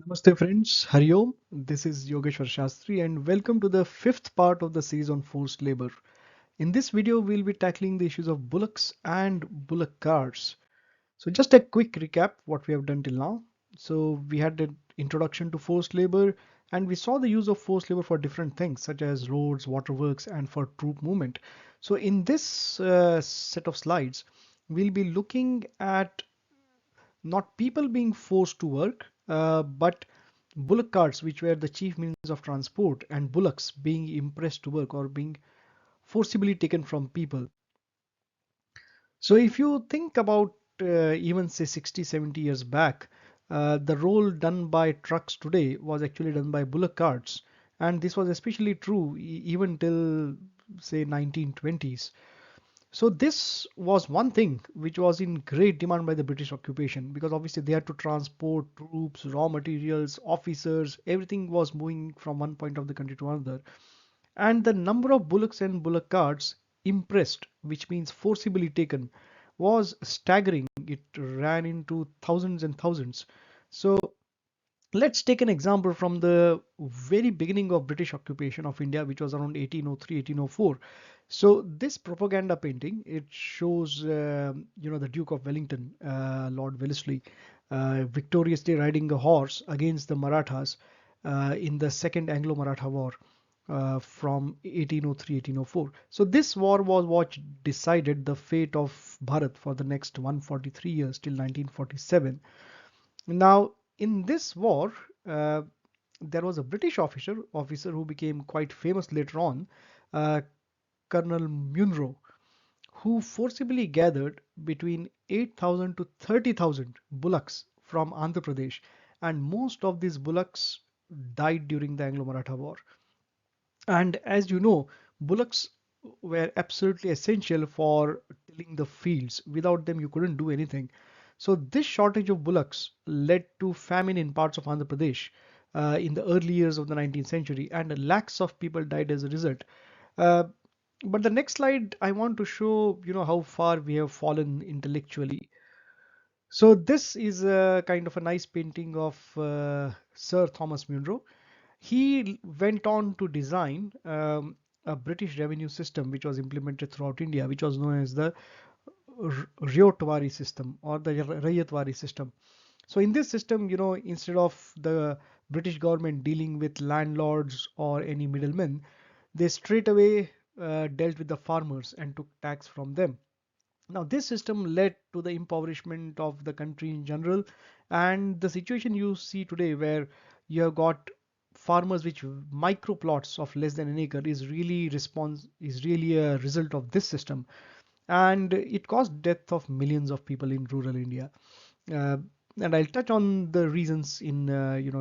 Namaste friends, Hari Om. This is Yogeshwar Shastri and welcome to the fifth part of the series on forced labor. In this video, we'll be tackling the issues of bullocks and bullock carts. So just a quick recap what we have done till now. So we had an introduction to forced labor and we saw the use of forced labor for different things such as roads, waterworks and for troop movement. So in this set of slides, we'll be looking at not people being forced to work, but bullock carts, which were the chief means of transport, and bullocks being impressed to work or being forcibly taken from people. So if you think about even say 60, 70 years back, the role done by trucks today was actually done by bullock carts. And this was especially true even till say 1920s. So this was one thing which was in great demand by the British occupation because obviously they had to transport troops, raw materials, officers, everything was moving from one point of the country to another. And the number of bullocks and bullock carts impressed, which means forcibly taken, was staggering. It ran into thousands and thousands. So let's take an example from the very beginning of British occupation of India, which was around 1803, 1804. So this propaganda painting, it shows, the Duke of Wellington, Lord Wellesley, victoriously riding a horse against the Marathas in the Second Anglo-Maratha War from 1803, 1804. So this war was what decided the fate of Bharat for the next 143 years till 1947. Now, in this war, uh, there was a British officer who became quite famous later on, uh, Colonel Munro, who forcibly gathered between 8,000 to 30,000 bullocks from Andhra Pradesh, and most of these bullocks died during the Anglo-Maratha War. And as you know, bullocks were absolutely essential for tilling the fields. Without them, you couldn't do anything. So this shortage of bullocks led to famine in parts of Andhra Pradesh in the early years of the 19th century, and lakhs of people died as a result. Uh, but the next slide, I want to show how far we have fallen intellectually. So this is a kind of a nice painting of Sir Thomas Munro. He went on to design a British revenue system which was implemented throughout India, which was known as the Ryotwari system or the Rayatwari system. So in this system, instead of the British government dealing with landlords or any middlemen, they straight away dealt with the farmers and took tax from them. Now, this system led to the impoverishment of the country in general, and the situation you see today, where you have got farmers which micro plots of less than an acre, is really a result of this system, and it caused death of millions of people in rural India. Uh, and I'll touch on the reasons in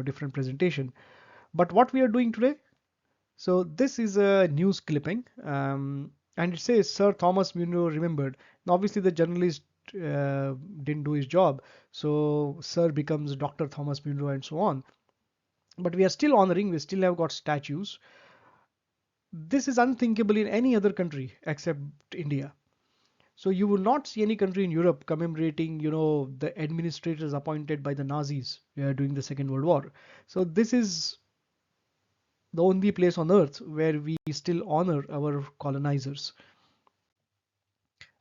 different presentation. But what we are doing today, so this is a news clipping, and it says Sir Thomas Munro remembered. Now, obviously, the journalist didn't do his job, so Sir becomes Dr. Thomas Munro and so on. But we are still honoring. We still have got statues. This is unthinkable in any other country except India. So you will not see any country in Europe commemorating, the administrators appointed by the Nazis during the Second World War. So this is the only place on earth where we still honor our colonizers.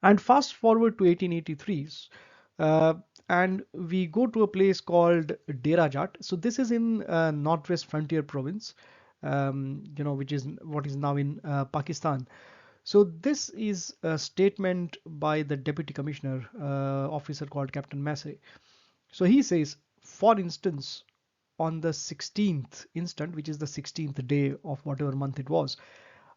And fast forward to 1883, uh, and we go to a place called Dera Jat. So this is in Northwest Frontier Province, which is what is now in Pakistan. So this is a statement by the Deputy Commissioner, officer called Captain Massey. So he says, for instance, on the 16th instant, which is the 16th day of whatever month it was,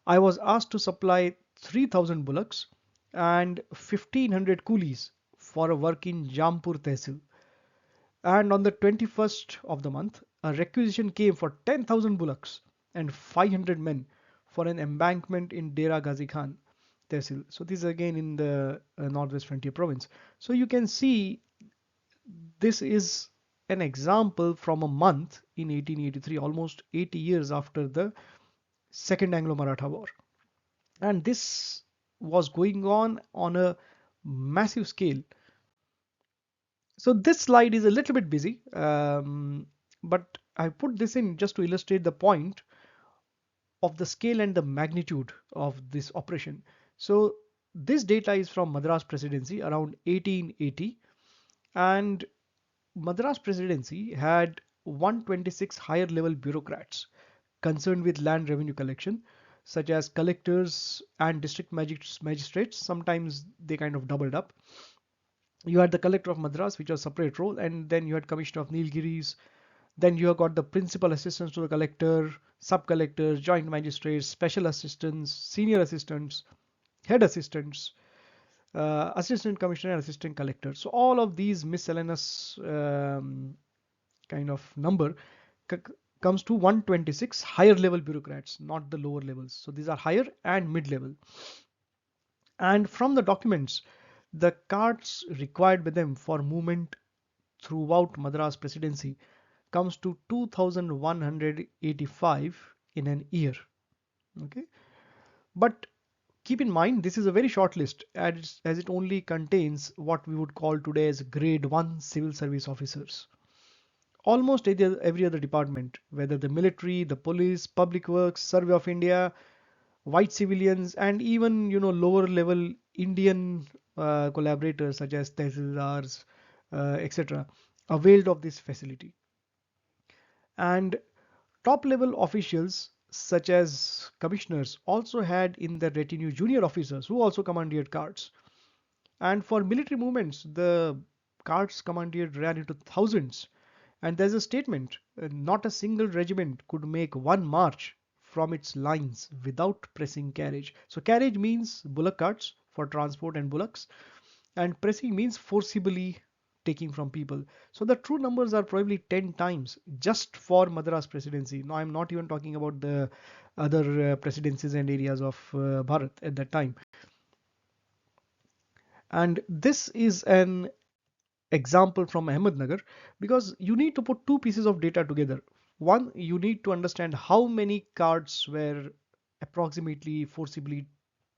I was asked to supply 3,000 bullocks and 1,500 coolies for a work in Jampur Tehsil. And on the 21st of the month, a requisition came for 10,000 bullocks and 500 men for an embankment in Dera Ghazi Khan Tehsil. So this is again in the Northwest Frontier Province. So you can see this is an example from a month in 1883, almost 80 years after the Second Anglo-Maratha War. And this was going on a massive scale. So this slide is a little bit busy. But I put this in just to illustrate the point of the scale and the magnitude of this operation. So this data is from Madras Presidency around 1880, and Madras Presidency had 126 higher level bureaucrats concerned with land revenue collection, such as collectors and district magistrates. Sometimes they kind of doubled up. You had the collector of Madras, which was a separate role, and then you had commissioner of Nilgiris. Then you have got the principal assistants to the collector, sub-collectors, joint magistrates, special assistants, senior assistants, head assistants, assistant commissioner, and assistant collector. So all of these miscellaneous kind of number comes to 126 higher level bureaucrats, not the lower levels. So these are higher and mid level. And from the documents, the cards required by them for movement throughout Madras Presidency comes to 2185 in an year. Okay, but keep in mind this is a very short list as it only contains what we would call today as grade 1 civil service officers. Almost every other department, whether the military, the police, public works, survey of India, white civilians, and even lower level Indian collaborators such as tehsildars, etc., availed of this facility. And top level officials such as commissioners also had in their retinue junior officers who also commandeered carts. And for military movements, the carts commandeered ran into thousands. And there's a statement, not a single regiment could make one march from its lines without pressing carriage. So carriage means bullock carts for transport and bullocks, and pressing means forcibly taking from people. So the true numbers are probably 10 times just for Madras Presidency. Now I'm not even talking about the other presidencies and areas of Bharat at that time. And this is an example from Ahmednagar, because you need to put two pieces of data together. One, you need to understand how many cards were approximately forcibly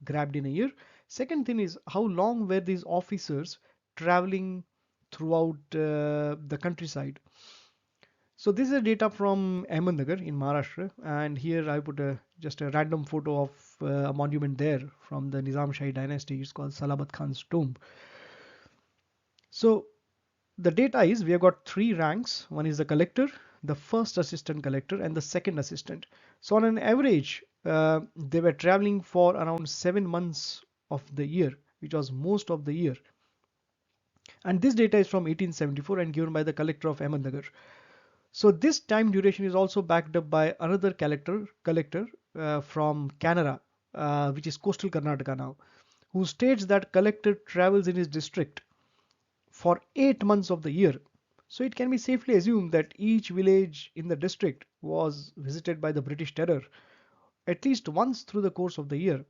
grabbed in a year. Second thing is how long were these officers traveling throughout the countryside. So this is a data from Ahmednagar in Maharashtra, and here I put just a random photo of a monument there from the Nizam Shahi dynasty. It's called Salabat Khan's tomb. So the data is we have got three ranks. One is the collector, the first assistant collector, and the second assistant. So on an average, they were traveling for around 7 months of the year, which was most of the year. And this data is from 1874 and given by the collector of Ahmednagar. So this time duration is also backed up by another collector from Canara, which is coastal Karnataka now, who states that collector travels in his district for 8 months of the year. So it can be safely assumed that each village in the district was visited by the British terror at least once through the course of the year.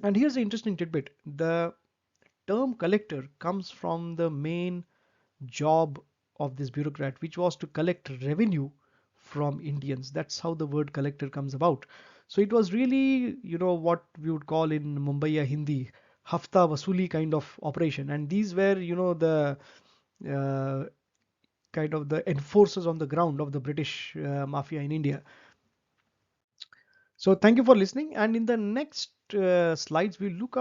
And here's the interesting tidbit. The term collector comes from the main job of this bureaucrat, which was to collect revenue from Indians. That's how the word collector comes about. So it was really, what we would call in Mumbai Hindi, hafta vasuli kind of operation. And these were, the uh, kind of the enforcers on the ground of the British mafia in India. So thank you for listening. And in the next slides, we look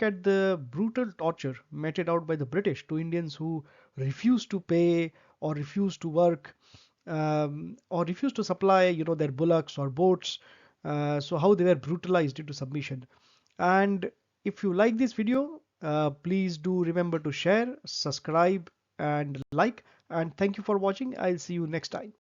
at the brutal torture meted out by the British to Indians who refuse to pay or refuse to work, or refuse to supply, their bullocks or boats. So how they were brutalized into submission. And if you like this video, please do remember to share, subscribe, and like. And thank you for watching. I'll see you next time.